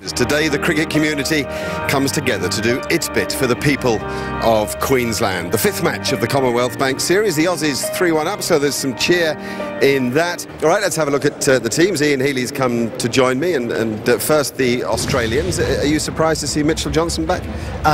Today the cricket community comes together to do its bit for the people of Queensland. The fifth match of the Commonwealth Bank Series, the Aussies 3-1 up, so there's some cheer in that. All right, let's have a look at the teams. Ian Healy's come to join me, and first the Australians. Are you surprised to see Mitchell Johnson back?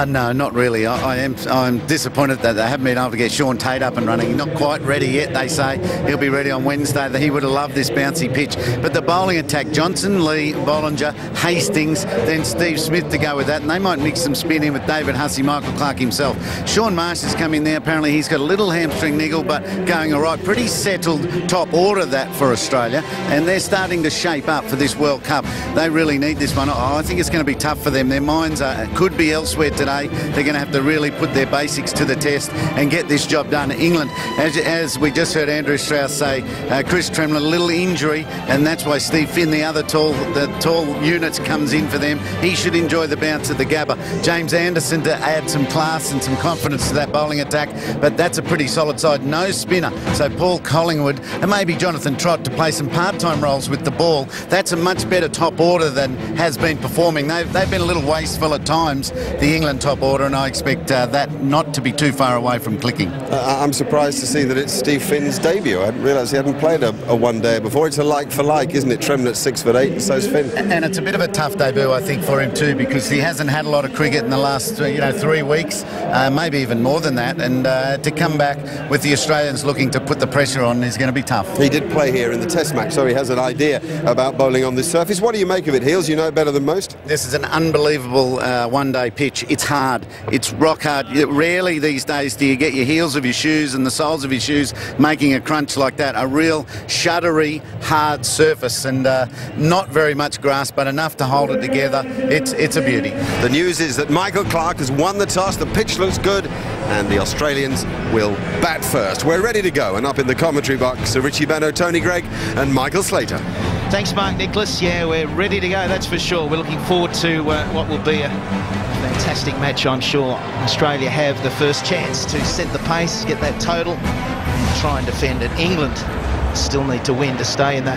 No, not really. I'm disappointed that they haven't been able to get Sean Tate up and running. Not quite ready yet, they say. He'll be ready on Wednesday. He would have loved this bouncy pitch. But the bowling attack, Johnson, Lee, Bollinger, Hastings, then Steve Smith to go with that, and they might mix some spin in with David Hussey, Michael Clarke himself. Sean Marsh has come in there. Apparently he's got a little hamstring niggle, but going all right. Pretty settled top order that for Australia, and they're starting to shape up for this World Cup. They really need this one. I think it's going to be tough for them. Their minds could be elsewhere today. They're going to have to really put their basics to the test and get this job done. England, as we just heard Andrew Strauss say, Chris Tremlett, a little injury, and that's why Steve Finn, the tall units, comes in for them. He should enjoy the bounce at the Gabba. James Anderson to add some class and some confidence to that bowling attack, but that's a pretty solid side. No spinner, so Paul Collingwood and maybe Jonathan Trott to play some part-time roles with the ball. That's a much better top order than has been performing. They've been a little wasteful at times, the England top order, and I expect that not to be too far away from clicking. I'm surprised to see that it's Steve Finn's debut. I hadn't realised he hadn't played a one-day before. It's a like for like, isn't it? Tremlett's 6'8", and so's Finn. And it's a bit of a tough debut, I think, for him too, because he hasn't had a lot of cricket in the last 3 weeks, maybe even more than that, and to come back with the Australians looking to put the pressure on is going to be tough. He did play here in the Test match, so he has an idea about bowling on this surface. What do you make of it, Heels? You know it better than most. This is an unbelievable one-day pitch. It's hard. It's rock hard. Rarely these days do you get your heels of your shoes and the soles of your shoes making a crunch like that. A real shuddery, hard surface, and not very much grass, but enough to hold it together. It's a beauty. The news is that Michael Clarke has won the toss. The pitch looks good, and the Australians will bat first. We're ready to go, and up in the commentary box, Sir Richie Benno, Tony Greig and Michael Slater. Thanks, Mark Nicholas. Yeah, we're ready to go, that's for sure. We're looking forward to what will be a fantastic match, I'm sure. Australia have the first chance to set the pace, get that total, and try and defend it. England still need to win to stay in the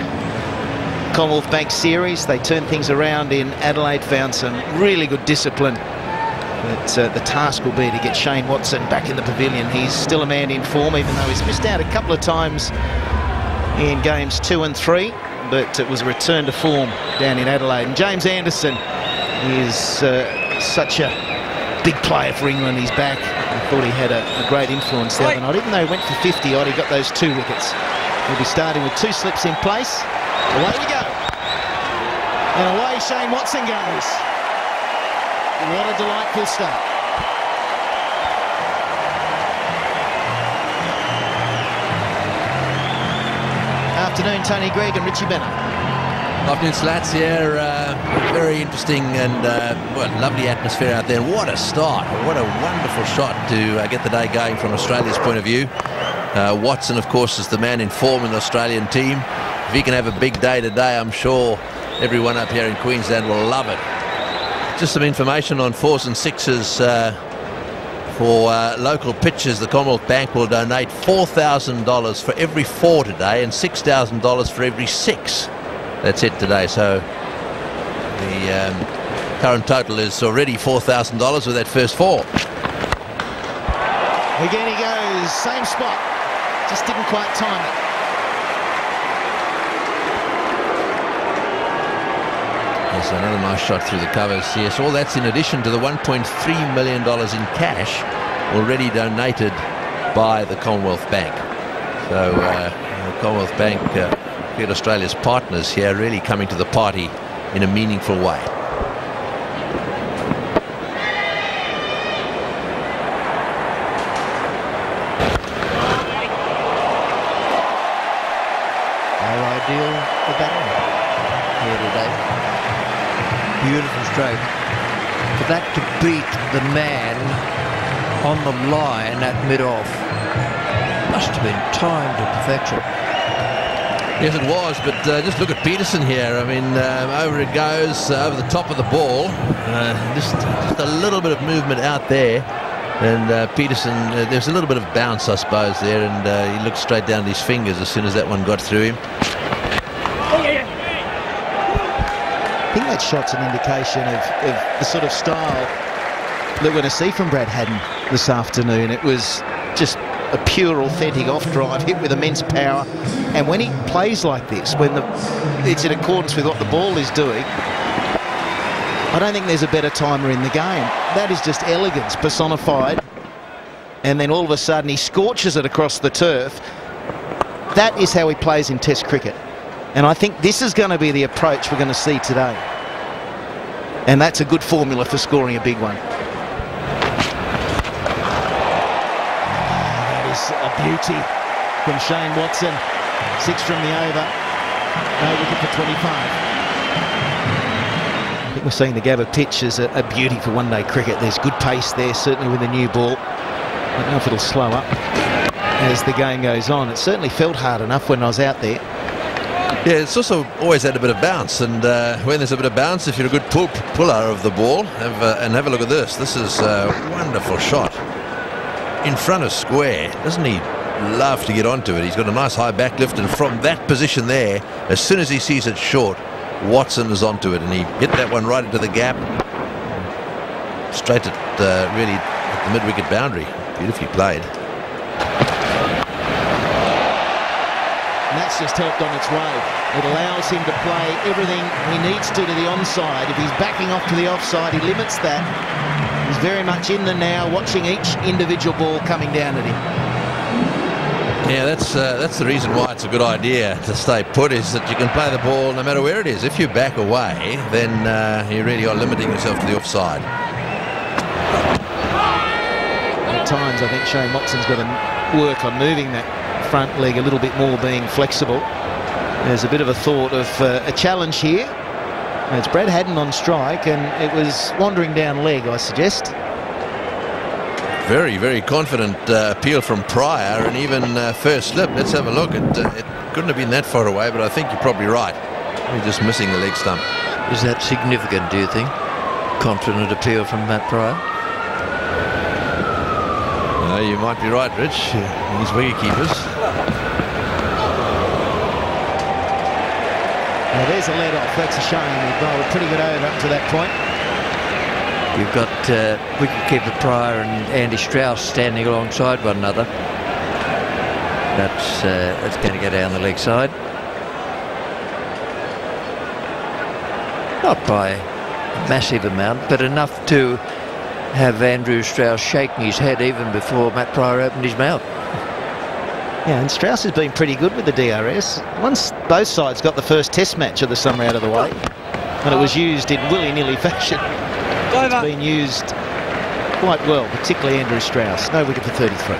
Commonwealth Bank Series. They turned things around in Adelaide, found some really good discipline. But the task will be to get Shane Watson back in the pavilion. He's still a man in form, even though he's missed out a couple of times in games 2 and 3. But it was a return to form down in Adelaide. And James Anderson is such a big player for England. He's back. I thought he had a great influence the other night. Even though he went for 50-odd, he got those 2 wickets. He'll be starting with 2 slips in place. Away we go. And away Shane Watson goes. What a delightful start. Afternoon, Tony Greig and Richie Benno. Afternoon, Slats here. Very interesting and lovely atmosphere out there. What a start. What a wonderful shot to get the day going from Australia's point of view. Watson, of course, is the man in form in the Australian team. If he can have a big day today, I'm sure everyone up here in Queensland will love it. Just some information on 4s and 6s for local pitches. The Commonwealth Bank will donate $4,000 for every 4 today and $6,000 for every 6. That's it today. So the current total is already $4,000 with that first 4. Again he goes, same spot, just didn't quite time it. There's another nice shot through the covers. Yes, all that's in addition to the $1.3 million in cash already donated by the Commonwealth Bank. So the Commonwealth Bank, Cricket Australia's partners here, really coming to the party in a meaningful way. How ideal for batting here today. Beautiful stroke. For that to beat the man on the line at mid-off must have been timed to perfection. Yes, it was, but just look at Peterson here. I mean, over it goes, over the top of the ball. Just a little bit of movement out there. And Peterson, there's a little bit of bounce, I suppose, there. And he looked straight down at his fingers as soon as that one got through him. think that shot's an indication of the sort of style that we're going to see from Brad Haddin this afternoon. It was just a pure, authentic off-drive, hit with immense power. And when he plays like this, when it's in accordance with what the ball is doing, I don't think there's a better timer in the game. That is just elegance personified. And then all of a sudden he scorches it across the turf. That is how he plays in Test cricket. And I think this is going to be the approach we're going to see today. And that's a good formula for scoring a big one. That is a beauty from Shane Watson. 6 from the over. No wicket for 25. I think we're seeing the Gabba pitch as a beauty for one-day cricket. There's good pace there, certainly with the new ball. I don't know if it'll slow up as the game goes on. It certainly felt hard enough when I was out there. Yeah, it's also always had a bit of bounce, and when there's a bit of bounce, if you're a good puller of the ball, have a look at this. This is a wonderful shot in front of square. Doesn't he love to get onto it? He's got a nice high back lift, and from that position there, as soon as he sees it short, Watson is onto it, and he hit that one right into the gap, straight at really at the mid-wicket boundary. Beautifully played. And that's just helped on its way. It allows him to play everything he needs to the onside. If he's backing off to the offside, he limits that. He's very much in the now, watching each individual ball coming down at him. Yeah, that's the reason why it's a good idea to stay put, is that you can play the ball no matter where it is. If you back away, then you really are limiting yourself to the offside. At times, I think Shane Watson's got to work on moving that front leg a little bit more, being flexible. There's a bit of a thought of a challenge here. It's Brad Haddin on strike, and it was wandering down leg, I suggest. Very, very confident appeal from Pryor, and even first slip. Let's have a look. It couldn't have been that far away, but I think you're probably right. We're just missing the leg stump. Is that significant, do you think? Confident appeal from Matt Pryor? You might be right, Rich. These wicket keepers. Now there's a let off. That's a shame. He bowled a pretty good over up to that point. You've got wicketkeeper Pryor and Andy Strauss standing alongside one another. That's going to go down the leg side. Not by a massive amount, but enough to have Andrew Strauss shaking his head even before Matt Pryor opened his mouth. Yeah, and Strauss has been pretty good with the DRS. Once both sides got the first test match of the summer out of the way, and it was used in willy-nilly fashion, it's been used quite well, particularly Andrew Strauss. No wicket for 33.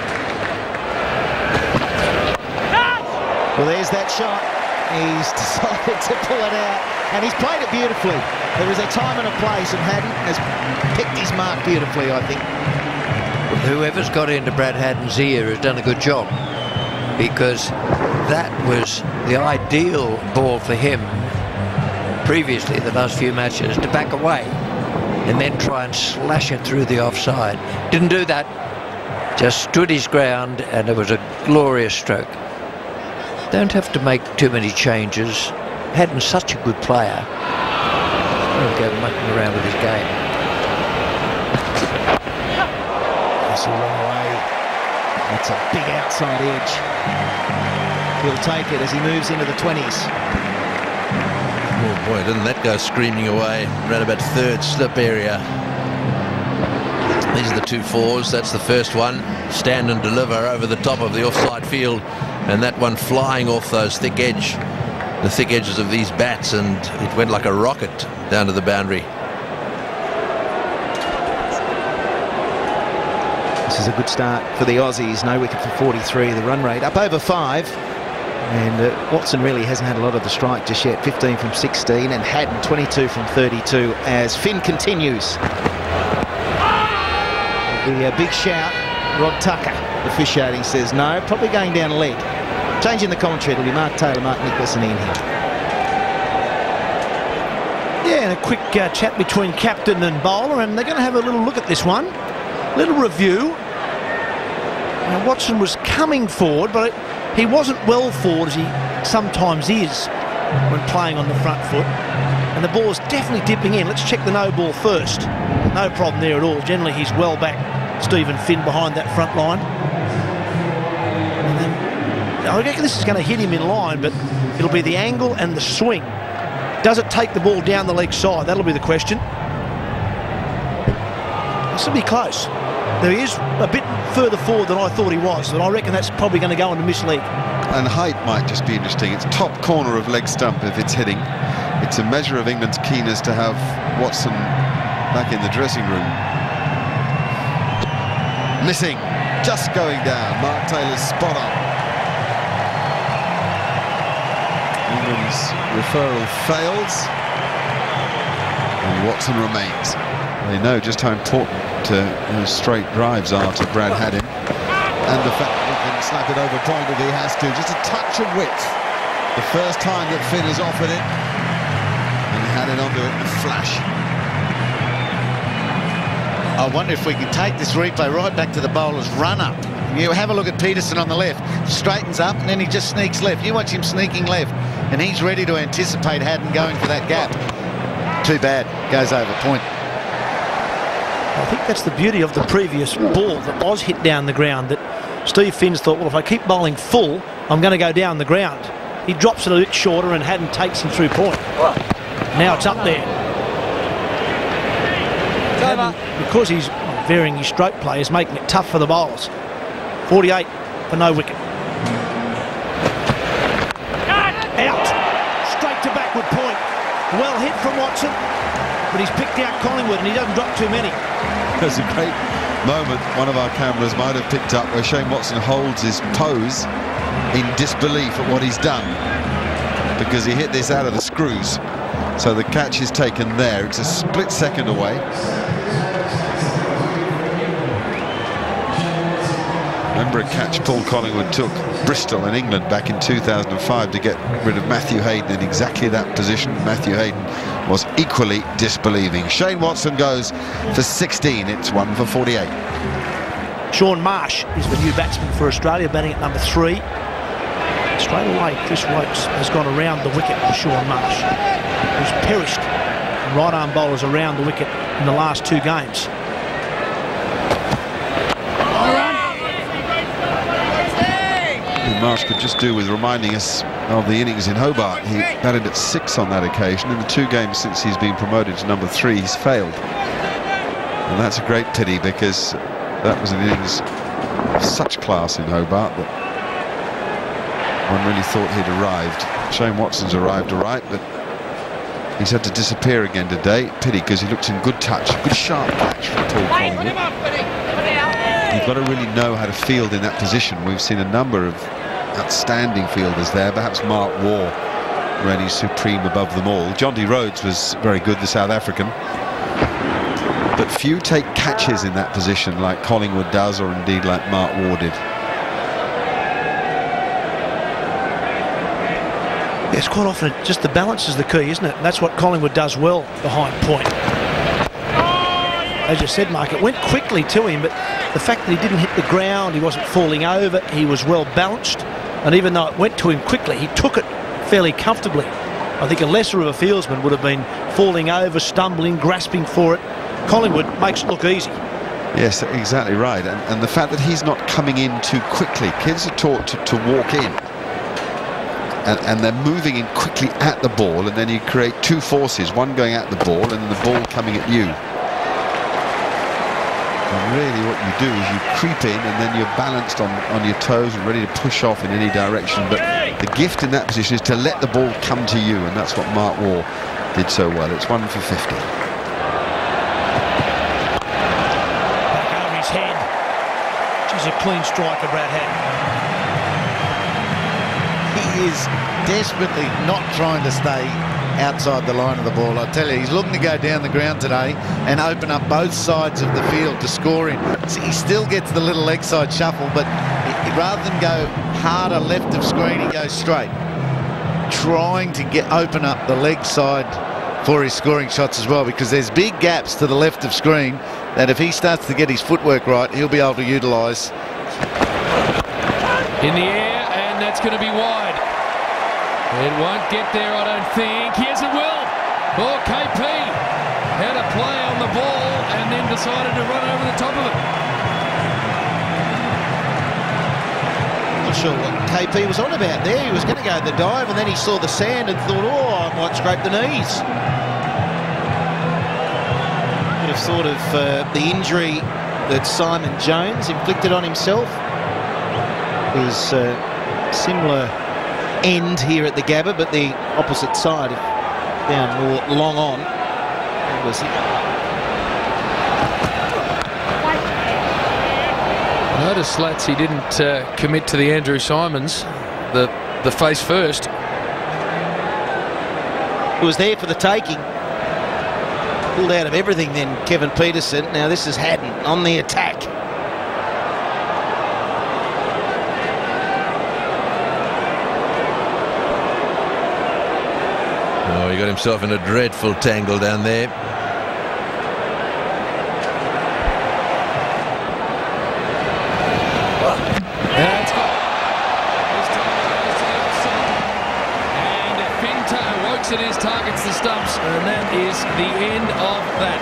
Well, there's that shot. He's decided to pull it out, and he's played it beautifully. There was a time and a place, and Haddin has picked his mark beautifully, I think. Whoever's got into Brad Haddin's ear has done a good job, because that was the ideal ball for him previously, the last few matches, to back away and then try and slash it through the offside. Didn't do that, just stood his ground, and it was a glorious stroke. Don't have to make too many changes. Haddin's such a good player. He'll go mucking around with his game. That's a long way. That's a big outside edge. He'll take it as he moves into the 20s. Oh boy, didn't that go screaming away around about third slip area. These are the 2 fours. That's the first one. Stand and deliver over the top of the offside field, and that one flying off those thick edges of these bats, and it went like a rocket down to the boundary. This is a good start for the Aussies. No wicket for 43. The run rate up over 5. And Watson really hasn't had a lot of the strike just yet. 15 from 16, and Haddin 22 from 32 as Finn continues. The big shout. Rod Tucker, officiating, says no. Probably going down leg. Changing the commentary. It'll be Mark Taylor, Mark Nicholson in here. Yeah, and a quick chat between captain and bowler, and they're going to have a little look at this one. Little review. Now, Watson was coming forward, but he wasn't well forward, as he sometimes is when playing on the front foot. and the ball's definitely dipping in. Let's check the no ball first. No problem there at all. Generally, he's well back, Stephen Finn, behind that front line. And then, I reckon this is going to hit him in line, but it'll be the angle and the swing. Does it take the ball down the leg side? That'll be the question. This will be close. There he is a bit further forward than I thought he was, and I reckon that's probably going to go into mislead. And height might just be interesting. It's top corner of leg stump if it's hitting. It's a measure of England's keenness to have Watson back in the dressing room. Missing, just going down. Mark Taylor's spot on. England's referral fails, and Watson remains. They know just how important those straight drives are to Brad Haddin, and the fact that he can snap it over point if he has to. Just a touch of width. The first time that Finn has offered it, and Haddin onto it in a flash. I wonder if we can take this replay right back to the bowler's run-up. You have a look at Peterson on the left. Straightens up, and then he just sneaks left. You watch him sneaking left, and he's ready to anticipate Haddin going for that gap. Too bad. Goes over point. I think that's the beauty of the previous ball that was hit down the ground, that Steve Finn's thought, well, if I keep bowling full, I'm going to go down the ground. He drops it a bit shorter, and Haddin takes him through point. Now it's up there. Haddin, because he's varying his stroke play, is making it tough for the bowlers. 48 for no wicket. Out. Straight to backward point. Well hit from Watson, but he's picked out Collingwood, and he doesn't drop too many. There's a great moment one of our cameras might have picked up where Shane Watson holds his pose in disbelief at what he's done, because he hit this out of the screws. So the catch is taken there. It's a split second away. Remember a catch Paul Collingwood took Bristol in England back in 2005 to get rid of Matthew Hayden in exactly that position. Matthew Hayden was equally disbelieving. Shane Watson goes for 16. It's 1 for 48. Sean Marsh is the new batsman for Australia, batting at number 3. Straight away, Chris Wokes has gone around the wicket for Sean Marsh, who's perished right-arm bowlers around the wicket in the last 2 games. Marsh could just do with reminding us of the innings in Hobart. He batted at 6 on that occasion. In the 2 games since he's been promoted to number 3, he's failed. And that's a great pity, because that was an innings of such class in Hobart that one really thought he'd arrived. Shane Watson's arrived all right, but he's had to disappear again today. Pity, because he looked in good touch. Good sharp catch from Paul Collingwood. You've got to really know how to field in that position. We've seen a number of outstanding fielders there. Perhaps Mark Waugh reigning supreme above them all. John D. Rhodes was very good, the South African. But few take catches in that position like Collingwood does, or indeed like Mark Waugh did. Yes, quite often just the balance is the key, isn't it? And that's what Collingwood does well behind point. As you said, Mark, it went quickly to him, but the fact that he didn't hit the ground, he wasn't falling over, he was well balanced, and even though it went to him quickly, he took it fairly comfortably. I think a lesser of a fieldsman would have been falling over, stumbling, grasping for it. Collingwood makes it look easy. Yes, exactly right. And the fact that he's not coming in too quickly. Kids are taught to walk in, and they're moving in quickly at the ball, and then you create 2 forces, one going at the ball and then the ball coming at you. And really what you do is you creep in, and then you're balanced on your toes and ready to push off in any direction. But the gift in that position is to let the ball come to you, and that's what Mark Waugh did so well. It's 1 for 50. Back over his head. She's a clean striker, Brad Haddin. He is desperately not trying to stay outside the line of the ball. I tell you, he's looking to go down the ground today and open up both sides of the field to score him. He still gets the little leg side shuffle, but rather than go harder left of screen, he goes straight, trying to open up the leg side for his scoring shots as well, because there's big gaps to the left of screen that if he starts to get his footwork right, he'll be able to utilise. In the air, and that's going to be wide. It won't get there, I don't think. Yes, it will. Oh, KP had a play on the ball and then decided to run over the top of it. Not sure what KP was on about there. He was going to go the dive and then he saw the sand and thought, oh, I might scrape the knees. Would have thought of the injury that Simon Jones inflicted on himself. It was similar end here at the Gabba, but the opposite side, down more long on. It was Notice, Slats, he didn't commit to the Andrew Simons, the face first. It was there for the taking. Pulled out of everything then, Kevin Peterson. Now this is Haddon on the attack. Oh, he got himself in a dreadful tangle down there. That's good. This time goes to the offside. And Pinto works at his targets the stumps, and that is the end of that.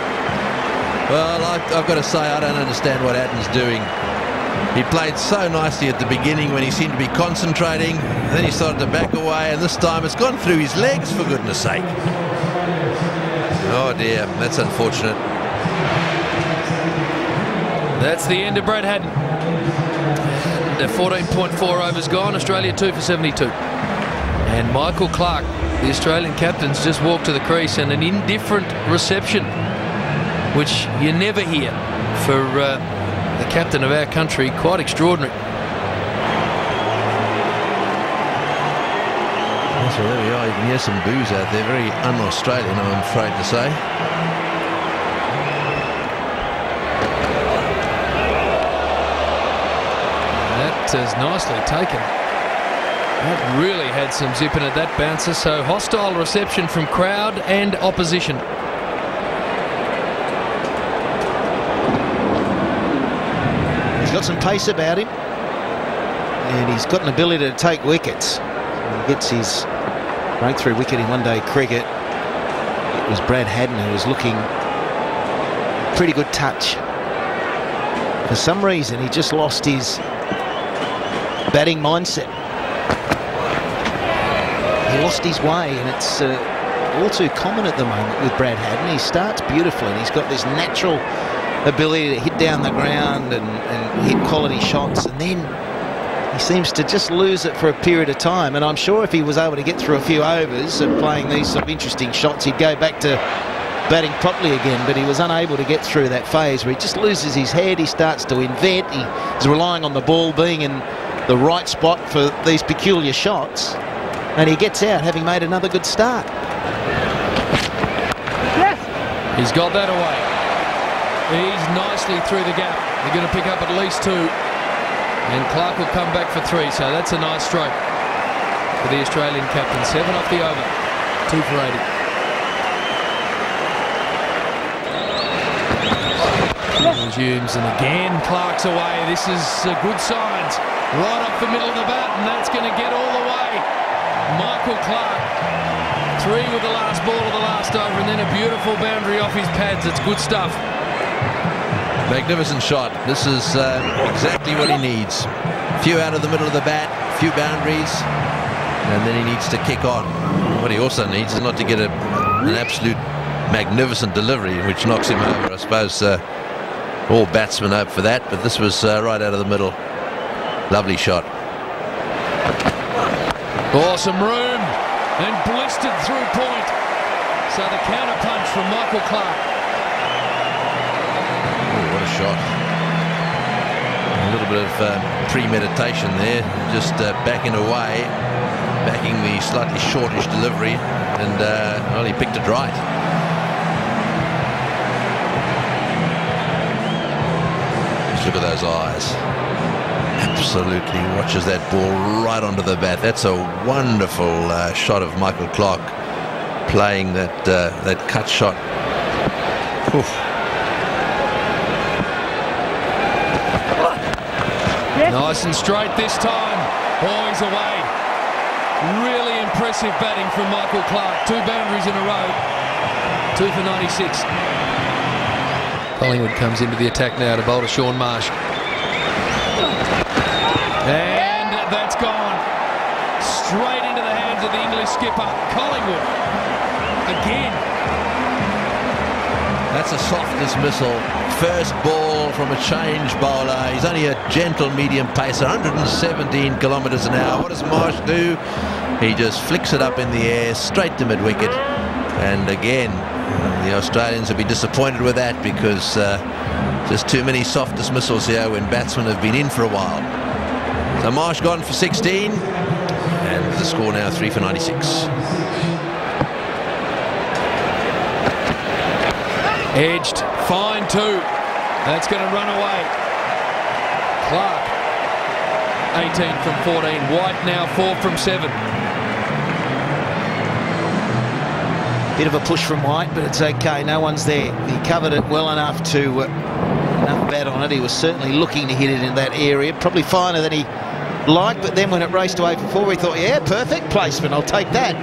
Well, I've got to say, I don't understand what Haddon's doing. He played so nicely at the beginning when he seemed to be concentrating. Then he started to back away, and this time it's gone through his legs, for goodness sake. Oh dear, that's unfortunate. That's the end of Brad Haddon. The 14.4 overs gone. Australia 2 for 72. And Michael Clark, the Australian captain's just walked to the crease, and an indifferent reception, which you never hear for the captain of our country. Quite extraordinary. So there we are. You can hear some boos out there. Very un-Australian, I'm afraid to say. That is nicely taken. That really had some zip in it, that bouncer. So hostile reception from crowd and opposition. He's got some pace about him, and he's got an ability to take wickets. He gets his breakthrough wicket in one-day cricket. It was Brad Haddon who was looking pretty good touch. For some reason, he just lost his batting mindset. He lost his way, and it's all too common at the moment with Brad Haddon. He starts beautifully, and he's got this natural ability to hit down the ground and hit quality shots, and then he seems to just lose it for a period of time. And I'm sure if he was able to get through a few overs of playing these sort of interesting shots, he'd go back to batting properly again, but he was unable to get through that phase where he just loses his head. He starts to invent. He's relying on the ball being in the right spot for these peculiar shots, and he gets out having made another good start. Yes. He's got that away. He's nicely through the gap. They're going to pick up at least 2. And Clark will come back for 3, so that's a nice stroke for the Australian captain. 7 off the over, 2 for 80. Resumes, and again Clark's away. This is good signs. Right off the middle of the bat, and that's going to get all the way. Michael Clark, 3 with the last ball of the last over, and then a beautiful boundary off his pads. It's good stuff. Magnificent shot. This is exactly what he needs. A few out of the middle of the bat, a few boundaries, and then he needs to kick on. What he also needs is not to get an absolute magnificent delivery, which knocks him over. I suppose all batsmen hope for that, but this was right out of the middle. Lovely shot. Awesome room, and blistered through point. So the counter punch from Michael Clark. What a shot. A little bit of premeditation there, just backing away, backing the slightly shortish delivery, and well, he picked it right. Just look at those eyes. Absolutely watches that ball right onto the bat. That's a wonderful shot of Michael Clark playing that cut shot. Oof. Nice and straight this time. Oh, he's away. Really impressive batting from Michael Clark. 2 boundaries in a row. 2 for 96. Collingwood comes into the attack now to bowl to Sean Marsh. And that's gone. Straight into the hands of the English skipper. Collingwood again. That's a soft dismissal. First ball from a change bowler. He's only a gentle medium pacer, 117 kilometres an hour. What does Marsh do? He just flicks it up in the air, straight to mid-wicket. And again, the Australians will be disappointed with that because just too many soft dismissals here when batsmen have been in for a while. So Marsh gone for 16. And the score now 3 for 96. Edged, fine too. That's going to run away. Clark, 18 from 14. White now 4 from 7. Bit of a push from White, but it's okay. No one's there. He covered it well enough to enough bat on it. He was certainly looking to hit it in that area. Probably finer than he liked, but then when it raced away for 4, he thought, yeah, perfect placement. I'll take that.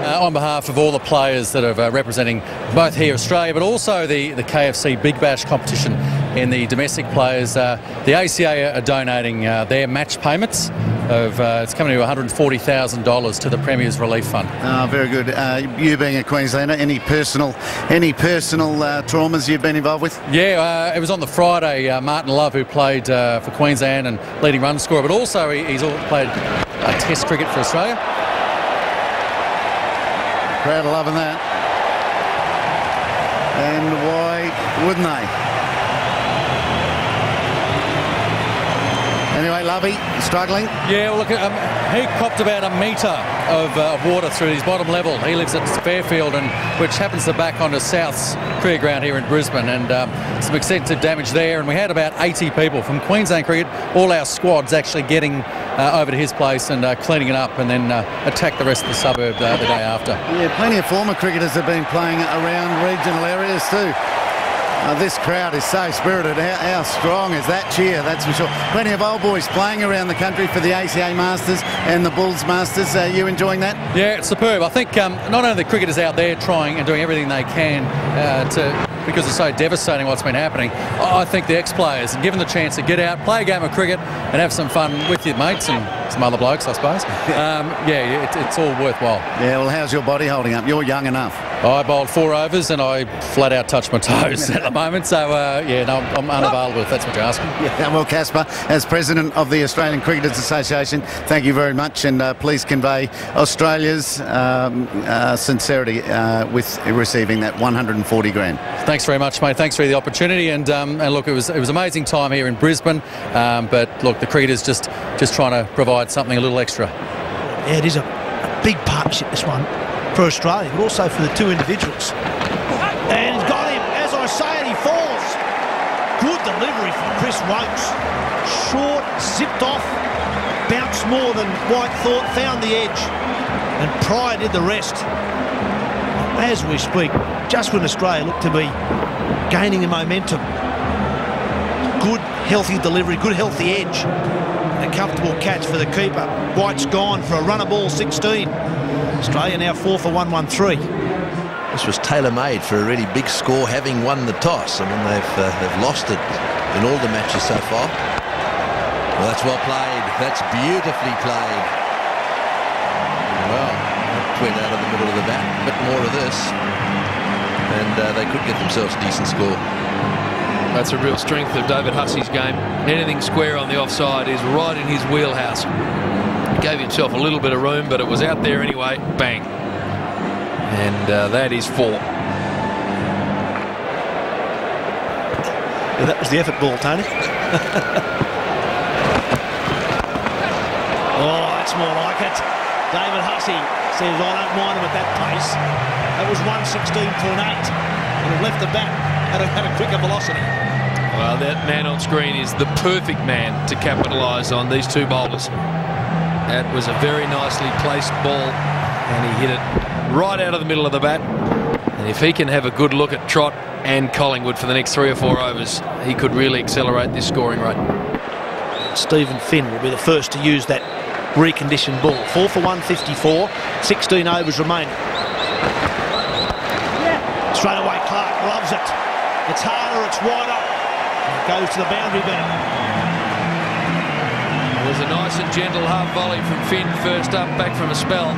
On behalf of all the players that are representing both here Australia but also the KFC Big Bash competition and the domestic players, the ACA are donating their match payments of it's coming to $140,000 to the Premier's Relief Fund. Oh, very good. You being a Queenslander, any personal traumas you've been involved with? Yeah, it was on the Friday. Martin Love, who played for Queensland and leading run scorer, but also he's played Test cricket for Australia. Crowd are loving that. And why wouldn't they? Anyway, Lovey, struggling. Yeah, well, look, he copped about a metre of water through his bottom level. He lives at Fairfield, which happens to back onto South's cricket ground here in Brisbane, and some extensive damage there. And we had about 80 people from Queensland Cricket, all our squads actually getting over to his place and cleaning it up, and then attack the rest of the suburb the day after. Yeah, plenty of former cricketers have been playing around regional areas too. This crowd is so spirited. How strong is that cheer, that's for sure. Plenty of old boys playing around the country for the ACA Masters and the Bulls Masters. Are you enjoying that? Yeah, it's superb. I think not only the cricketers out there trying and doing everything they can because it's so devastating what's been happening, I think the ex-players, given the chance to get out, play a game of cricket and have some fun with your mates and some other blokes, I suppose. It's all worthwhile. Yeah, well, how's your body holding up? You're young enough. I bowled 4 overs and I flat out touched my toes at the moment, so I'm unavailable if that's what you're asking. Yeah, well, Casper, as President of the Australian Cricketers Association, thank you very much, and please convey Australia's sincerity with receiving that 140 grand. Thanks very much, mate. Thanks for the opportunity, and look, it was amazing time here in Brisbane, but look, the cricketers just trying to provide something a little extra. Yeah, it is a big partnership, this one, for Australia, but also for the 2 individuals. And he's got him. As I say it, he falls. Good delivery from Chris Wokes. Short, zipped off, bounced more than White thought, found the edge, and Pryor did the rest. As we speak, just when Australia looked to be gaining the momentum, good, healthy delivery, good, healthy edge, a comfortable catch for the keeper. White's gone for a runner ball 16. Australia now 4 for 113. This was tailor-made for a really big score, having won the toss. I mean, they've lost it in all the matches so far. Well, that's well played. That's beautifully played. Well, that went out of the middle of the bat. A bit more of this, and they could get themselves a decent score. That's a real strength of David Hussey's game. Anything square on the offside is right in his wheelhouse. He gave himself a little bit of room, but it was out there anyway. Bang. And that is 4. Yeah, that was the effort ball, Tony. Oh, that's more like it. David Hussey says, I don't mind him at that pace. That was 116 for an 8. And it left the bat at a quicker velocity. Well, that man on screen is the perfect man to capitalise on these 2 bowlers. That was a very nicely placed ball, and he hit it right out of the middle of the bat. And if he can have a good look at Trott and Collingwood for the next 3 or 4 overs, he could really accelerate this scoring rate. Stephen Finn will be the first to use that reconditioned ball. 4 for 154, 16 overs remaining. Straight away, Clark loves it. It's harder, it's wider. It goes to the boundary bin. It was a nice and gentle half volley from Finn first up, back from a spell.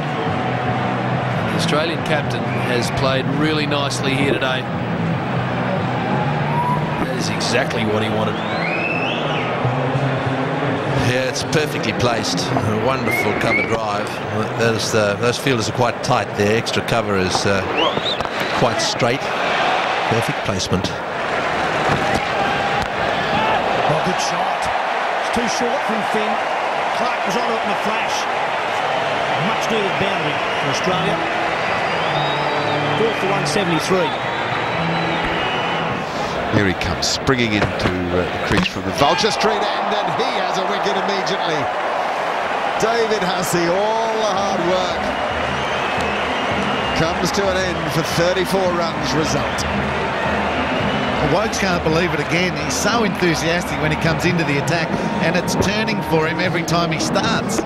The Australian captain has played really nicely here today. That is exactly what he wanted. Yeah, it's perfectly placed. A wonderful cover drive. Those fielders are quite tight there. Extra cover is quite straight. Perfect placement. Oh, good shot. It's too short from Finn. Clark was on it in a flash. Much needed boundary for Australia. 4 for 173. Here he comes, springing into the crease from the vulture straight end, and he has a wicket immediately. David Hussey, all the hard work comes to an end for 34 runs result. Wokes can't believe it again. He's so enthusiastic when he comes into the attack, and it's turning for him every time he starts.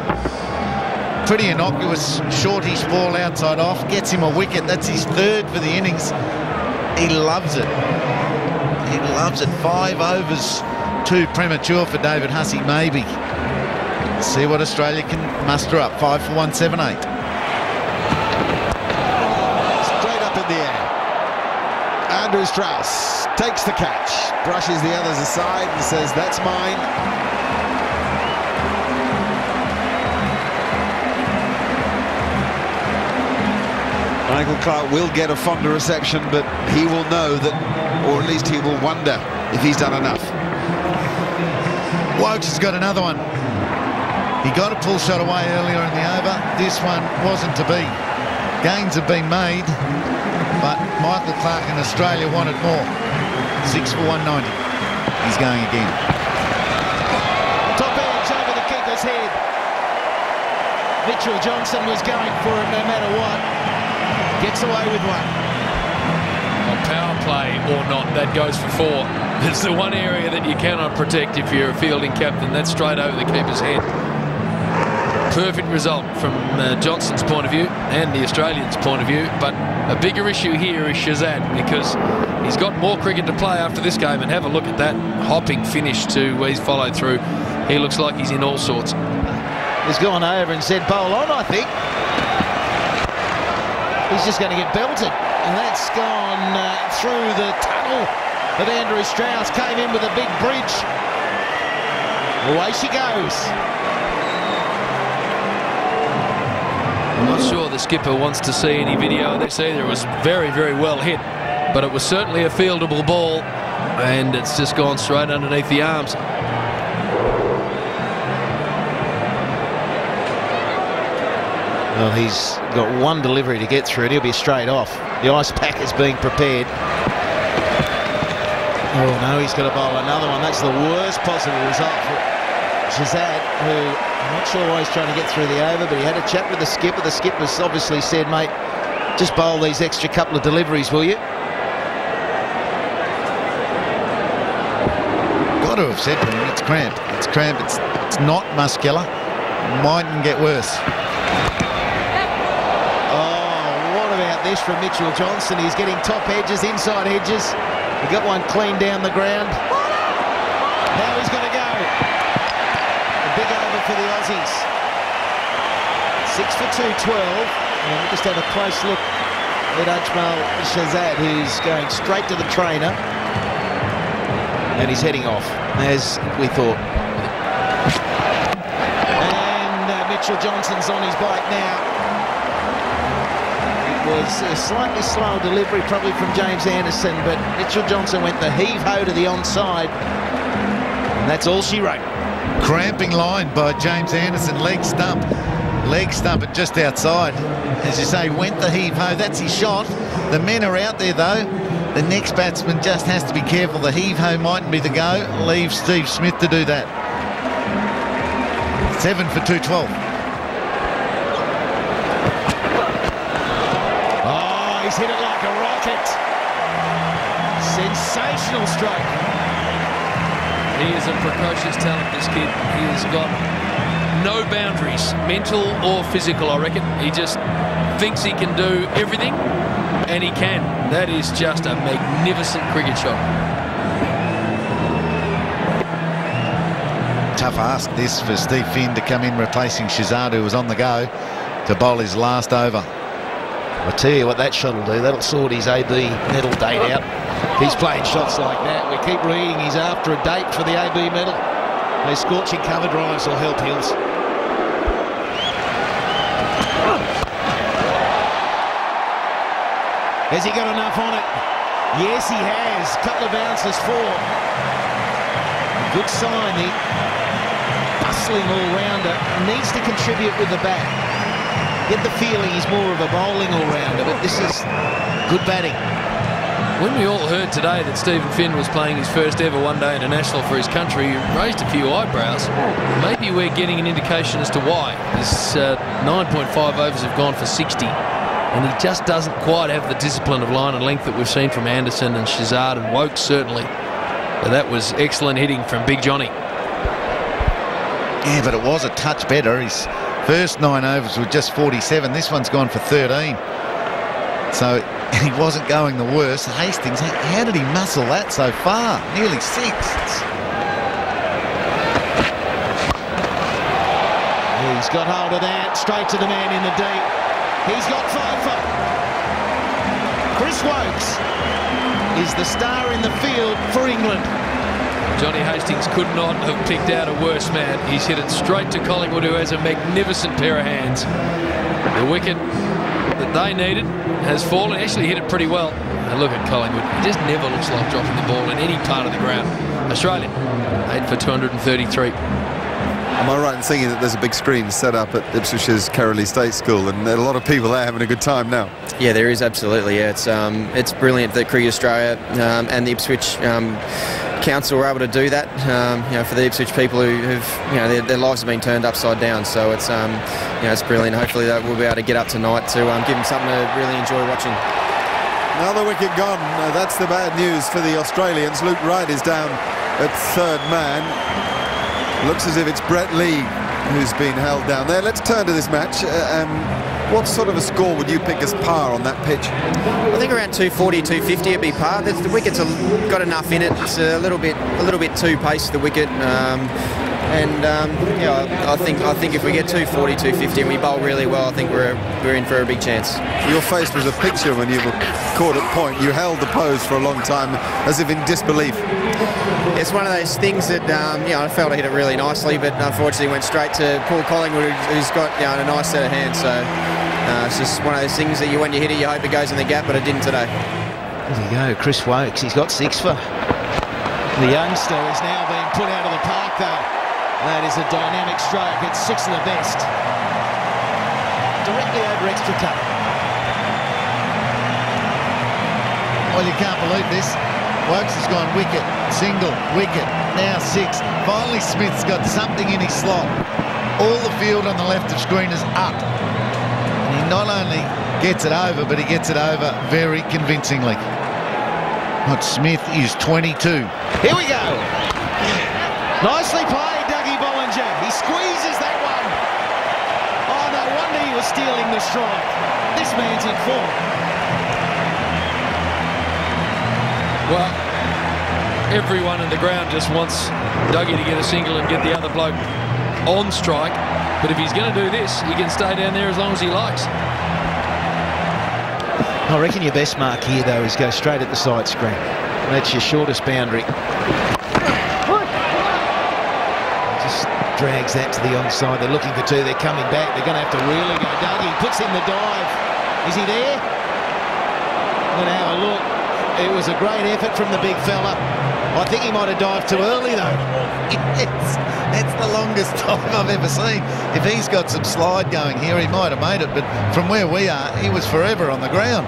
Pretty innocuous, shortish ball outside off, gets him a wicket. That's his third for the innings. He loves it. He loves it. 5 overs too premature for David Hussey, maybe. Let's see what Australia can muster up. 5 for 178. Straight up in the air. Andrew Strauss takes the catch, brushes the others aside and says, "That's mine." Michael Clark will get a fonder reception, but he will know that, or at least he will wonder if he's done enough. Wokes has got another one. He got a pull shot away earlier in the over. This one wasn't to be. Gains have been made, but Michael Clark in Australia wanted more. 6 for 190. He's going again. Top edge over the keeper's head. Mitchell Johnson was going for it no matter what. Gets away with one. On power play or not, that goes for 4. It's the one area that you cannot protect if you're a fielding captain. That's straight over the keeper's head. Perfect result from Johnson's point of view and the Australians' point of view, but a bigger issue here is Shazad, because he's got more cricket to play after this game, and have a look at that hopping finish to where he's followed through. He looks like he's in all sorts. He's gone over and said, "Bowl on," I think. He's just going to get belted, and that's gone through the tunnel of Andrew Strauss. Came in with a big bridge. Away she goes. I'm not sure the skipper wants to see any video of this either. It was very, very well hit, but it was certainly a fieldable ball, and it's just gone straight underneath the arms. Well, he's got one delivery to get through, and he'll be straight off. The ice pack is being prepared. Oh no, he's got to bowl another one. That's the worst possible result for Shazad, who I'm not sure why he's trying to get through the over, but he had a chat with the skipper. The skipper's obviously said, "Mate, just bowl these extra couple of deliveries, will you?" Got to have said to him, it's cramp. It's cramp. It's not muscular. Mightn't get worse. This from Mitchell Johnson. He's getting top edges, inside edges. He got one clean down the ground. Now he's going to go. A big over for the Aussies. 6 for 212. And we'll just have a close look at Ajmal Shazad, who's going straight to the trainer. And he's heading off, as we thought. And Mitchell Johnson's on his bike now. Was a slightly slower delivery probably from James Anderson, but Mitchell Johnson went the heave-ho to the onside, and that's all she wrote. Cramping line by James Anderson, leg stump and just outside. As you say, went the heave-ho, that's his shot. The men are out there though. The next batsman just has to be careful. The heave-ho mightn't be the go. Leave Steve Smith to do that. 7 for 212. He's hit it like a rocket. Sensational stroke. He is a precocious talent, this kid. He has got no boundaries, mental or physical, I reckon. He just thinks he can do everything, and he can. That is just a magnificent cricket shot. Tough ask this for Steve Finn to come in replacing Shazad, who was on the go, to bowl his last over. I tell you what that shot will do. That'll sort his AB medal date out. He's playing shots like that. We keep reading he's after a date for the AB medal. Those scorching cover drives will help Hills. Has he got enough on it? Yes, he has. Couple of bounces for. Good sign. The bustling all-rounder needs to contribute with the bat. Get the feeling he's more of a bowling all-rounder, but this is good batting. When we all heard today that Stephen Finn was playing his first ever one-day international for his country, he raised a few eyebrows. Maybe we're getting an indication as to why. His 9.5 overs have gone for 60, and he just doesn't quite have the discipline of line and length that we've seen from Anderson and Shazad and Woke, certainly. But that was excellent hitting from Big Johnny. Yeah, but it was a touch better. His first 9 overs were just 47. This one's gone for 13. So he wasn't going the worst. Hastings, how did he muscle that so far? Nearly 6. He's got hold of that. Straight to the man in the deep. He's got Pfeiffer. Chris Wokes is the star in the field for England. Johnny Hastings could not have picked out a worse man. He's hit it straight to Collingwood, who has a magnificent pair of hands. The wicket that they needed has fallen. Actually hit it pretty well. And look at Collingwood. He just never looks like dropping the ball in any part of the ground. Australia, 8 for 233. Am I right in thinking that there's a big screen set up at Ipswich's Carrolley State School, and there are a lot of people there having a good time now? Yeah, there is, absolutely. Yeah, it's brilliant that Cricket Australia and the Ipswich Council were able to do that. For the Ipswich people who've their lives have been turned upside down. So it's it's brilliant. Hopefully that we'll be able to get up tonight to give them something to really enjoy watching. Another wicket gone. That's the bad news for the Australians. Luke Wright is down at third man. Looks as if it's Brett Lee who's been held down there. Let's turn to this match. What sort of a score would you pick as par on that pitch? I think around 240, 250 would be par. The wicket's got enough in it. It's a little bit too paced, the wicket. I think if we get 240, 250 and we bowl really well, I think we're in for a big chance. Your face was a picture when you were caught at point. You held the pose for a long time as if in disbelief. It's one of those things that I felt I hit it really nicely, but unfortunately went straight to Paul Collingwood, who's got a nice set of hands. So it's just one of those things that when you hit it, you hope it goes in the gap, but it didn't today. There you go, Chris Wokes. He's got 6 for. The youngster is now being put out of the park, though. That is a dynamic stroke. It's 6 of the best. Directly over extra cut. Well, you can't believe this. Wokes has gone wicket, single, wicket, now 6. Finally, Smith's got something in his slot. All the field on the left of screen is up. And he not only gets it over, but he gets it over very convincingly. But Smith is 22. Here we go. Nicely played, Dougie Bollinger. He squeezes that one. Oh, no wonder he was stealing the strike. This man's in form. Well, everyone in the ground just wants Dougie to get a single and get the other bloke on strike. But if he's going to do this, he can stay down there as long as he likes. I reckon your best mark here, though, is go straight at the side screen. That's your shortest boundary. Just drags that to the onside. They're looking for 2. They're coming back. They're going to have to really go. Dougie puts in the dive. Is he there? I'm going to have a look. It was a great effort from the big fella. I think he might have dived too early, though. That's the longest dive I've ever seen. If he's got some slide going here, he might have made it. But from where we are, he was forever on the ground.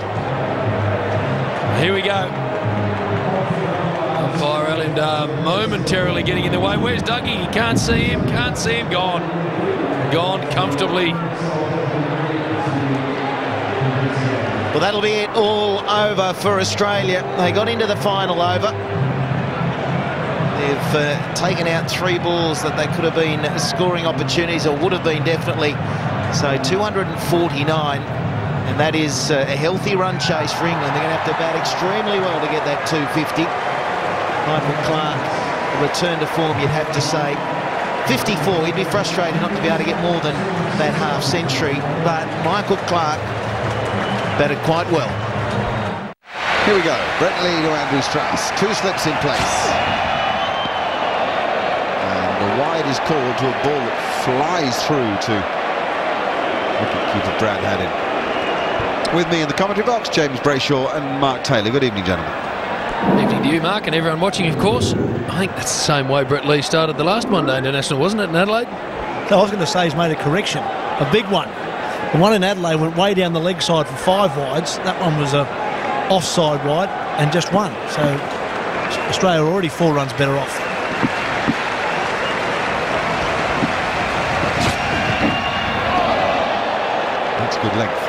Here we go. Umpire Allendar momentarily getting in the way. Where's Dougie? He can't see him. Can't see him. Gone. Gone comfortably. Well, that'll be it all over for Australia. They got into the final over. They've taken out 3 balls that they could have been scoring opportunities, or would have been definitely. So 249 And that is a healthy run chase for England. They're going to have to bat extremely well to get that 250. Michael Clark, a return to form, you'd have to say. 54, he'd be frustrated not to be able to get more than that half century, but Michael Clark batted quite well. Here we go. Brett Lee to Andrew Strauss. 2 slips in place. And the wide is called to a ball that flies through to wicketkeeper Brad Haddin. With me in the commentary box, James Brayshaw and Mark Taylor. Good evening, gentlemen. Evening to you, Mark, and everyone watching, of course. I think that's the same way Brett Lee started the last One Day International, wasn't it, in Adelaide? So I was going to say he's made a correction, a big one. The one in Adelaide went way down the leg side for 5 wides. That one was a offside wide and just 1. So Australia are already 4 runs better off. That's good length.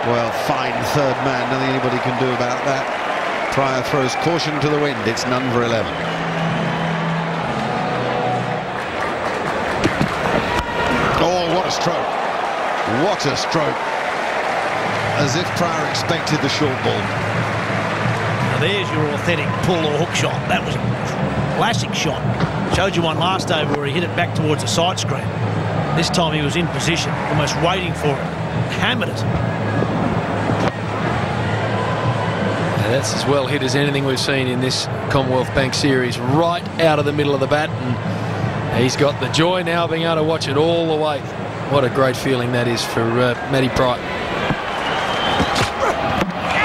Well, fine third man, nothing anybody can do about that. Pryor throws caution to the wind. It's none for 11. Oh, what a stroke. What a stroke. As if Pryor expected the short ball. Now there's your authentic pull or hook shot. That was a classic shot. Showed you one last over where he hit it back towards the side screen. This time he was in position, almost waiting for it. Hammered it. That's as well hit as anything we've seen in this Commonwealth Bank Series, right out of the middle of the bat, and he's got the joy now of being able to watch it all the way. What a great feeling that is for Matty Pryor. Oh,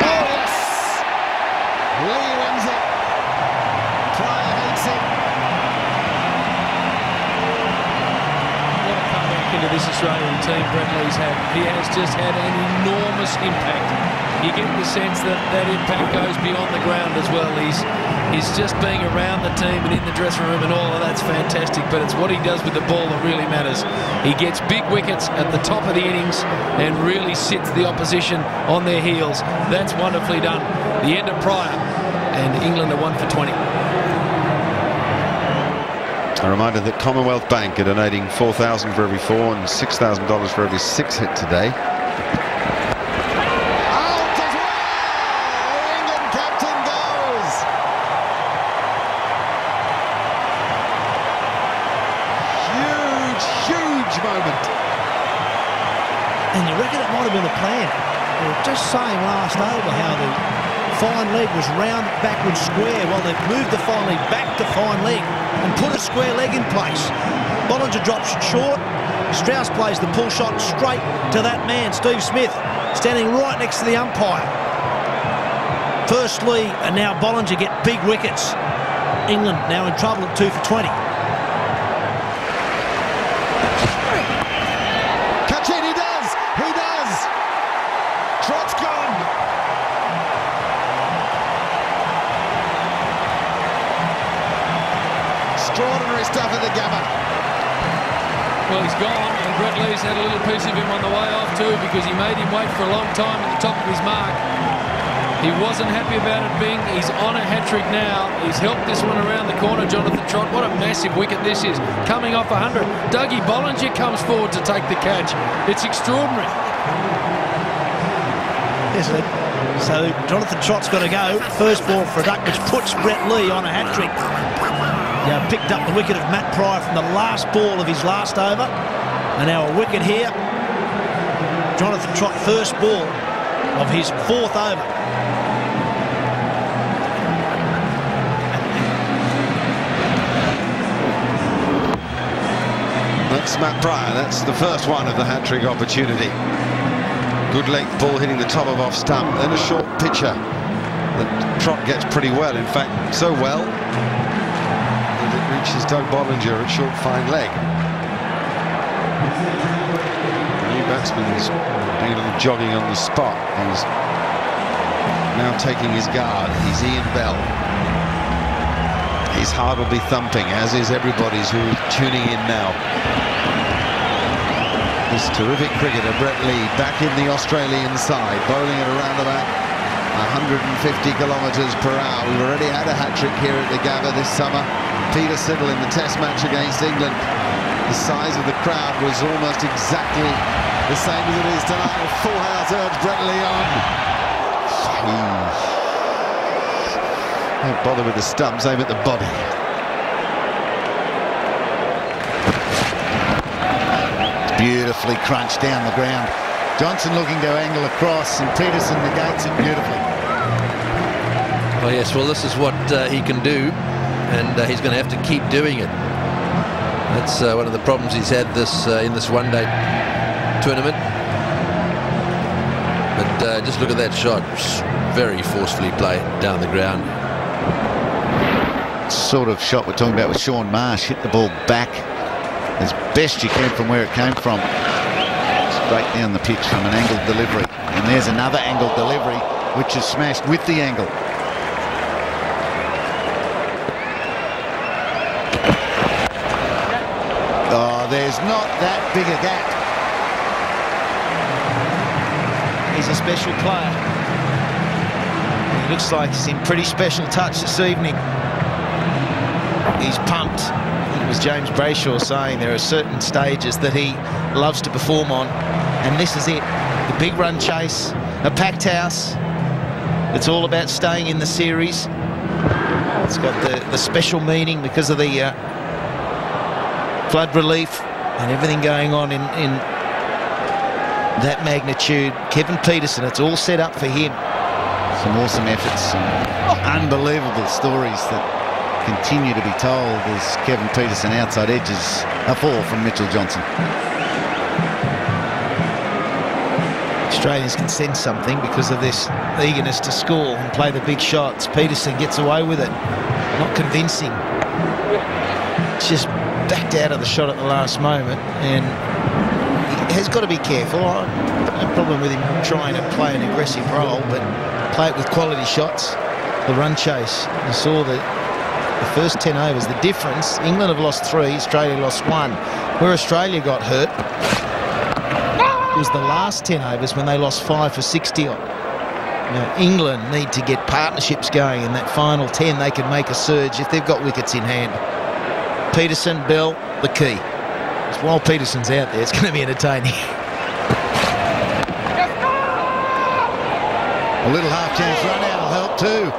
yes! Lee wins it. Pryor hates it. What a comeback into this Australian team Brett Lee's had. He has just had an enormous impact. You get the sense that that impact goes beyond the ground as well. He's just being around the team and in the dressing room and all of that's fantastic, but it's what he does with the ball that really matters. He gets big wickets at the top of the innings and really sits the opposition on their heels. That's wonderfully done. The end of Pryor, and England are 1 for 20. A reminder that Commonwealth Bank are donating $4,000 for every 4 and $6,000 for every 6 hit today. Just saying last over how the fine leg was round, backward, square. Well, they've moved the fine leg back to fine leg and put a square leg in place. Bollinger drops it short. Strauss plays the pull shot straight to that man, Steve Smith, standing right next to the umpire. First Lee and now Bollinger get big wickets. England now in trouble at 2 for 20. Extraordinary stuff at the Gabba. Well, he's gone, and Brett Lee's had a little piece of him on the way off too, because he made him wait for a long time at the top of his mark. He wasn't happy about it being. He's on a hat-trick now. He's helped this one around the corner, Jonathan Trott. What a massive wicket this is. Coming off 100. Dougie Bollinger comes forward to take the catch. It's extraordinary. Yes, so Jonathan Trott's got to go. First ball for a duck, which puts Brett Lee on a hat-trick. Picked up the wicket of Matt Pryor from the last ball of his last over. And now a wicket here. Jonathan Trott, first ball of his 4th over. That's Matt Pryor. That's the first one of the hat-trick opportunity. Good length ball hitting the top of off stump. Then a short pitcher that Trott gets pretty well. In fact, so well reaches Doug Bollinger at short fine leg. The new batsman is doing a little jogging on the spot. He's now taking his guard. He's Ian Bell. His heart will be thumping, as is everybody's who's tuning in now. This terrific cricketer, Brett Lee, back in the Australian side, bowling it around about 150 kilometres per hour. We've already had a hat-trick here at the Gabba this summer. Peter Siddle in the test match against England. The size of the crowd was almost exactly the same as it is tonight. A full house urge, Brett Leon. Don't bother with the stumps, aim at the body. Beautifully crunched down the ground. Johnson looking to angle across, and Peterson negates it beautifully. Oh yes, well this is what he can do, and he's going to have to keep doing it. That's one of the problems he's had this in this one-day tournament. But just look at that shot, very forcefully played down the ground. Sort of shot we're talking about with Sean Marsh. Hit the ball back as best you can from where it came from. Straight down the pitch from an angled delivery. And there's another angled delivery, which is smashed with the angle. Oh, there's not that big a gap. He's a special player. He looks like he's in pretty special touch this evening. He's pumped. I think it was James Brayshaw saying there are certain stages that he loves to perform on, and this is it. The big run chase, a packed house. It's all about staying in the series. It's got the special meaning because of the flood relief and everything going on in that magnitude. Kevin Peterson, it's all set up for him. Some awesome efforts, some unbelievable stories that continue to be told as Kevin Peterson outside edges a fall from Mitchell Johnson. Australians can sense something because of this eagerness to score and play the big shots. Peterson gets away with it. Not convincing. Just backed out of the shot at the last moment, and he has got to be careful. No problem with him trying to play an aggressive role, but play it with quality shots. The run chase. You saw the first 10 overs. The difference, England have lost 3, Australia lost 1. Where Australia got hurt was the last 10 overs when they lost 5 for 60 odd. Now, England need to get partnerships going in that final 10. They can make a surge if they've got wickets in hand. Peterson, Bell, the key. Because while Peterson's out there, it's going to be entertaining. A little half-chance run out will help too.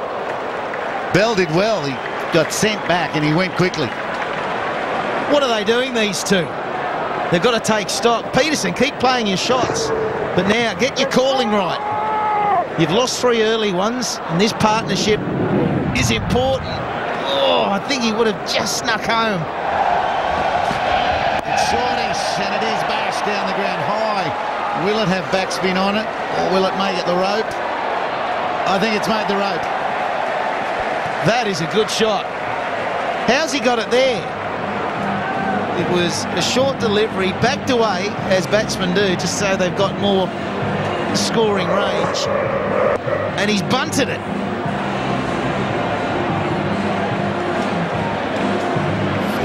Bell did well. He got sent back and he went quickly. What are they doing, these two? They've got to take stock. Peterson, keep playing your shots, but now get your calling right. You've lost 3 early ones, and this partnership is important. Oh, I think he would have just snuck home. It's shortish, and it is bashed down the ground high. Will it have backspin on it, or will it make it the rope? I think it's made the rope. That is a good shot. How's he got it there? It was a short delivery, backed away, as batsmen do, just so they've got more scoring range. And he's bunted it.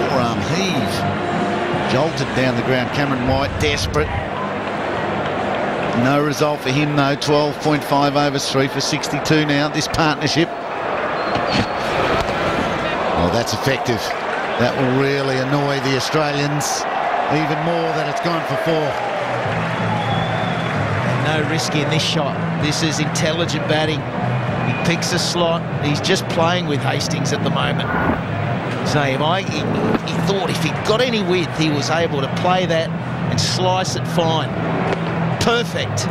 Forearm heave. Jolted down the ground. Cameron White, desperate. No result for him, though. 12.5 overs, 3 for 62 now, this partnership. Oh, that's effective. That will really annoy the Australians even more that it's gone for 4. No risk in this shot. This is intelligent batting. He picks a slot. He's just playing with Hastings at the moment. So he thought if he got any width, he was able to play that and slice it fine. Perfect.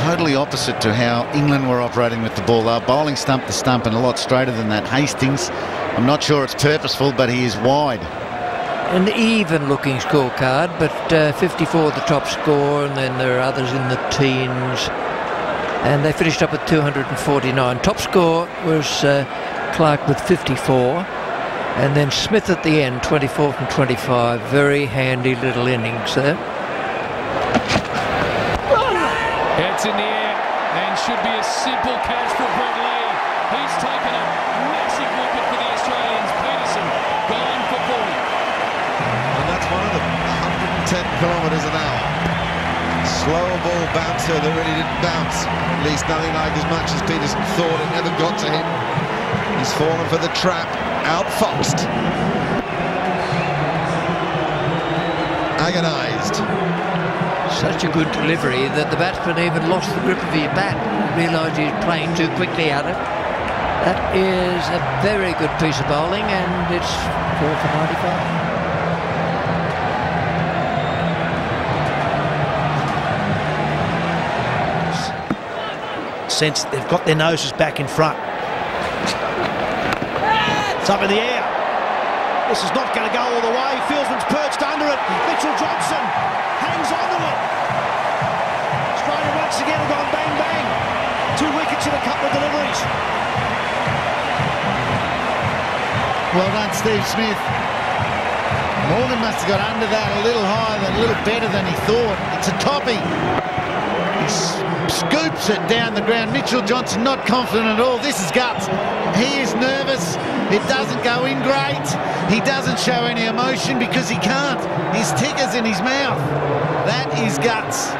Totally opposite to how England were operating with the ball. They were bowling stump to stump and a lot straighter than that. Hastings, I'm not sure it's purposeful, but he is wide. An even-looking scorecard, but 54 the top score, and then there are others in the teens. And they finished up with 249. Top score was Clark with 54. And then Smith at the end, 24 from 25. Very handy little innings there. It's in the air and should be a simple catch for Brett Lee. He's taken a massive wicket for the Australians. Peterson gone for 40. And that's one of them. 110 kilometres an hour. slower ball bouncer that really didn't bounce. At least nothing like as much as Peterson thought. It never got to him. He's fallen for the trap. Outfoxed. Agonised. Such a good delivery that the batsman even lost the grip of his bat. Realised he was playing too quickly at it. That is a very good piece of bowling, and it's 4 for 95. Sense they've got their noses back in front. It's up in the air. This is not going to go all the way. Fieldsman's perched under it. Mitchell Johnson hangs on to it. Australia once again have gone bang bang. 2 wickets in a couple of deliveries. Well done, Steve Smith. Morgan must have got under that a little higher, a little better than he thought. It's a toppy. He scoops it down the ground. Mitchell Johnson not confident at all. This is guts. He is nervous. It doesn't go in great. He doesn't show any emotion because he can't. His ticker's in his mouth. That is guts.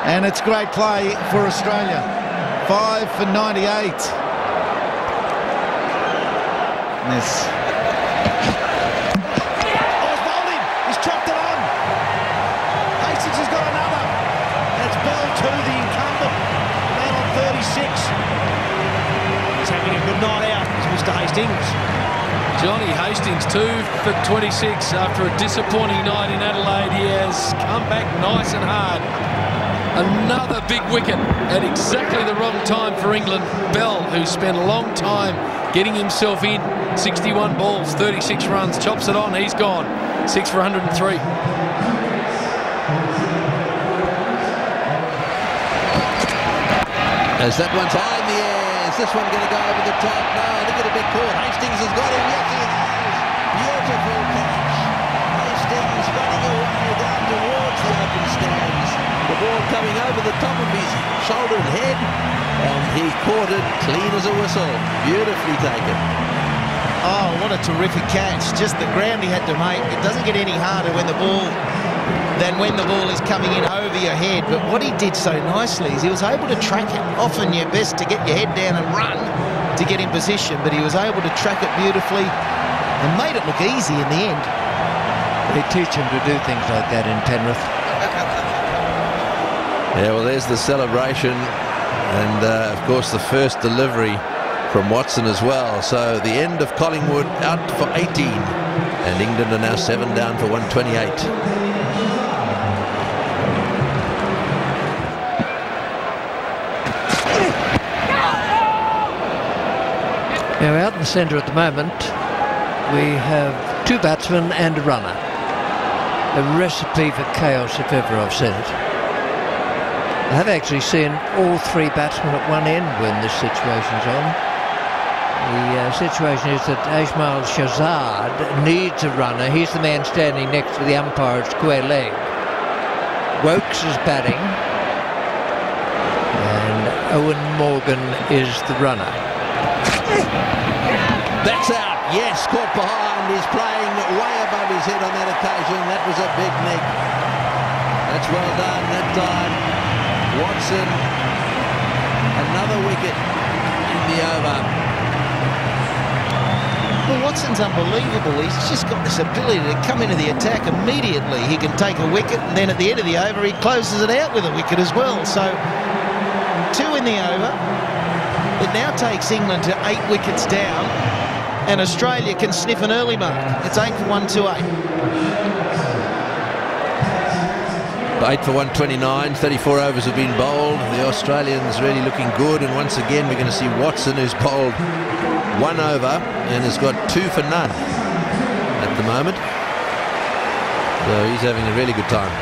And it's great play for Australia. 5 for 98. This. Not out is Mr. Hastings. Johnny Hastings 2 for 26 after a disappointing night in Adelaide. He has come back nice and hard. Another big wicket at exactly the wrong time for England. Bell, who spent a long time getting himself in, 61 balls, 36 runs, chops it on, he's gone. 6 for 103. As that one's high in the air. Is this one going to go over the top? No, look at a big call. Hastings has got him. Yes, he has. Beautiful catch. Hastings running away down towards the open stands. The ball coming over the top of his shoulder and head, and he caught it clean as a whistle. Beautifully taken. Oh, what a terrific catch. Just the ground he had to make. It doesn't get any harder when the ball is coming in over your head. But what he did so nicely is he was able to track it. Often you're best to get your head down and run to get in position, but he was able to track it beautifully and made it look easy in the end. They teach him to do things like that in Penrith. Yeah, well, there's the celebration, and of course the first delivery from Watson as well. So the end of Collingwood out for 18, and England are now 7 down for 128. Now out in the centre at the moment we have 2 batsmen and a runner. A recipe for chaos if ever I've seen it. I have actually seen all 3 batsmen at one end when this situation's on. The situation is that Ismail Shahzad needs a runner. He's the man standing next to the umpire at square leg. Wokes is batting and Owen Morgan is the runner. That's out. Yes, caught behind. He's playing way above his head on that occasion. That was a big nick. That's well done that time. Watson, another wicket in the over. Well, Watson's unbelievable. He's just got this ability to come into the attack immediately. He can take a wicket, and then at the end of the over, he closes it out with a wicket as well. So, 2 in the over. It now takes England to 8 wickets down, and Australia can sniff an early mark. It's 8 for 128. 8 for 129, 34 overs have been bowled. The Australians really looking good, and once again we're going to see Watson, who's bowled 1 over and has got 2 for none at the moment. So he's having a really good time.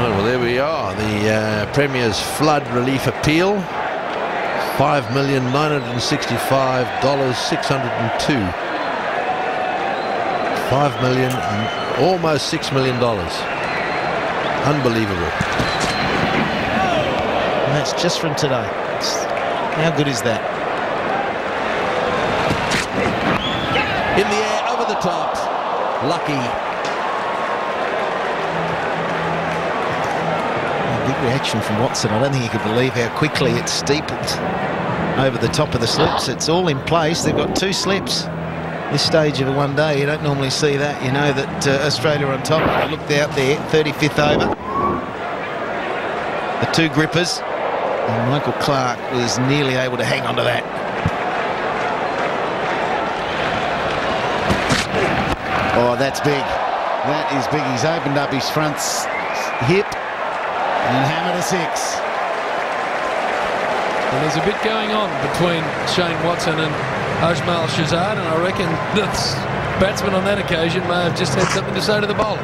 Well, there we are, the Premier's flood relief appeal. $5,965,602. $5 million, almost $6 million. Unbelievable. And that's just from today. How good is that? In the air, over the top. Lucky. Big reaction from Watson. I don't think he could believe how quickly it steepled over the top of the slips. It's all in place. They've got 2 slips. This stage of a one day, you don't normally see that. You know that Australia are on top. I looked out there, 35th over. The 2 grippers. And Michael Clark was nearly able to hang on to that. Oh, that's big. That is big. He's opened up his front hip and hammered a 6. Well, there's a bit going on between Shane Watson and Osmal Shazad, and I reckon the batsman on that occasion may have just had something to say to the bowler.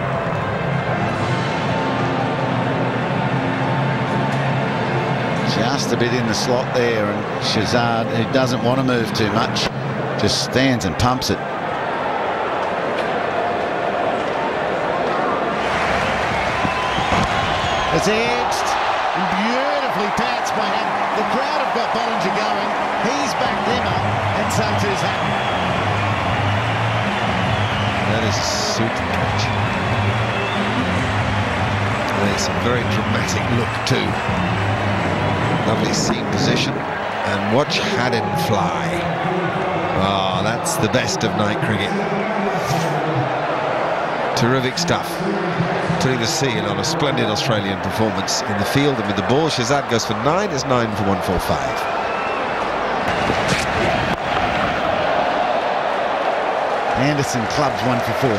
Just a bit in the slot there, and Shazad, who doesn't want to move too much, just stands and pumps it. It's edged and beautifully pounced by him. The crowd have got Bollinger going. He's backed them up, and so too's happened. That is a super catch. There's a very dramatic look too. Lovely seam position, and watch Haddin fly. Oh, that's the best of night cricket. Terrific stuff. Putting the seal on a splendid Australian performance in the field and with the ball. Shazad goes for 9. It's 9 for 145. Anderson clubs 1 for 4.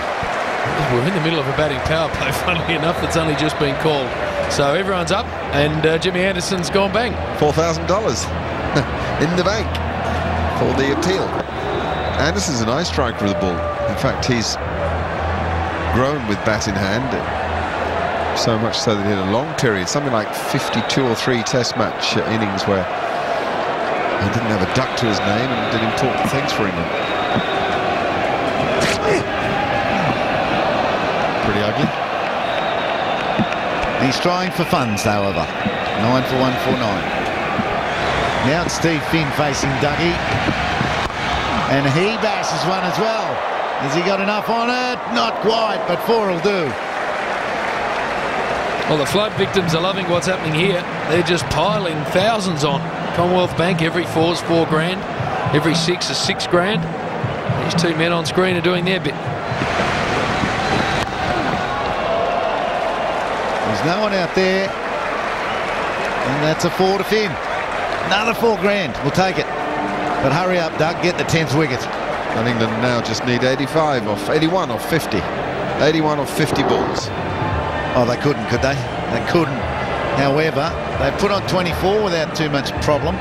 We're in the middle of a batting power play, funnily enough, that's only just been called. So everyone's up, and Jimmy Anderson's gone bang. $4,000 in the bank for the appeal. Anderson's a nice striker of the ball. In fact, he's grown with bat in hand, so much so that he had a long period, something like 52 or 3 test match innings where he didn't have a duck to his name and did important things for England. Pretty ugly. He's trying for funds, however. 9 for 149. Now it's Steve Finn facing Dougie, and he bashes one as well. Has he got enough on it? Not quite, but 4 will do. Well, the flood victims are loving what's happening here. They're just piling thousands on. Commonwealth Bank, every 4 is $4 grand. Every 6 is $6 grand. These 2 men on screen are doing their bit. There's no one out there. And that's a 4 to Finn. Another 4 grand. We'll take it. But hurry up, Doug. Get the 10th wicket. And England now just need 81 or 50. 81 or 50 balls. Oh, they couldn't, could they? They couldn't. However, they put on 24 without too much problem.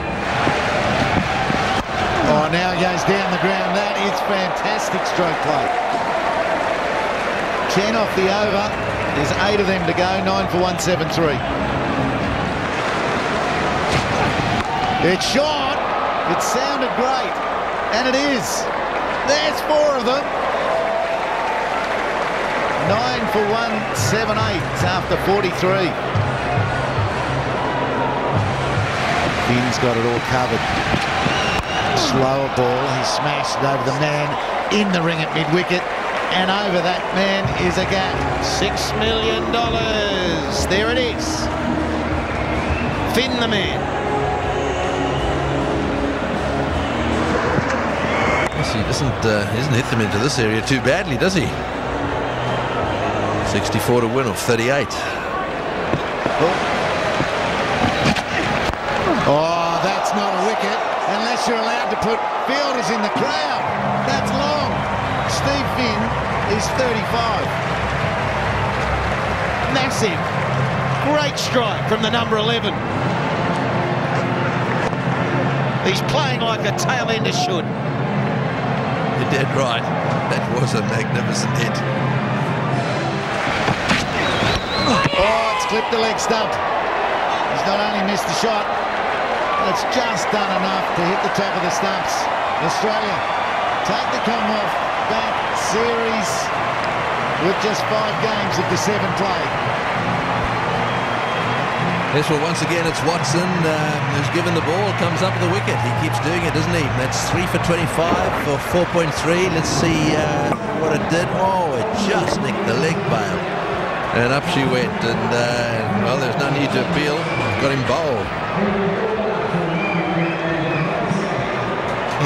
Oh, now he goes down the ground. That is fantastic stroke play. 10 off the over. There's 8 of them to go. 9 for 173. It's shot. It sounded great. And it is. There's 4 of them. 9 for 178 after 43. Finn's got it all covered. Slower ball. He smashed it over the man in the ring at mid-wicket. And over that man is a gap. $6 million. There it is. Finn the man. He doesn't hit them into this area too badly, does he? 64 to win of 38. Oh, that's not a wicket unless you're allowed to put fielders in the crowd. That's long. Steve Finn is 35. Massive. Great strike from the number 11. He's playing like a tail ender should. You're dead right. That was a magnificent hit. Oh, it's clipped the leg stump. He's not only missed the shot, it's just done enough to hit the top of the stumps. Australia take the Commonwealth Bank Series with just 5 games of the 7 played. Yes, well, once again, it's Watson who's given the ball, comes up with the wicket. He keeps doing it, doesn't he? That's 3 for 25 for 4.3. Let's see what it did. Oh, it just nicked the leg bail. And up she went. And, well, there's no need to appeal. Got him bowled.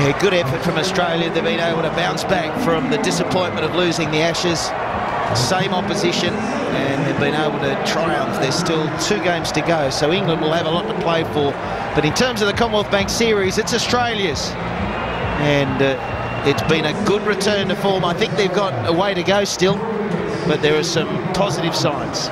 Yeah, good effort from Australia. They've been able to bounce back from the disappointment of losing the Ashes. Same opposition, and they've been able to triumph. There's still 2 games to go, so England will have a lot to play for. But in terms of the Commonwealth Bank Series, it's Australia's. And it's been a good return to form. I think they've got a way to go still, but there are some positive signs.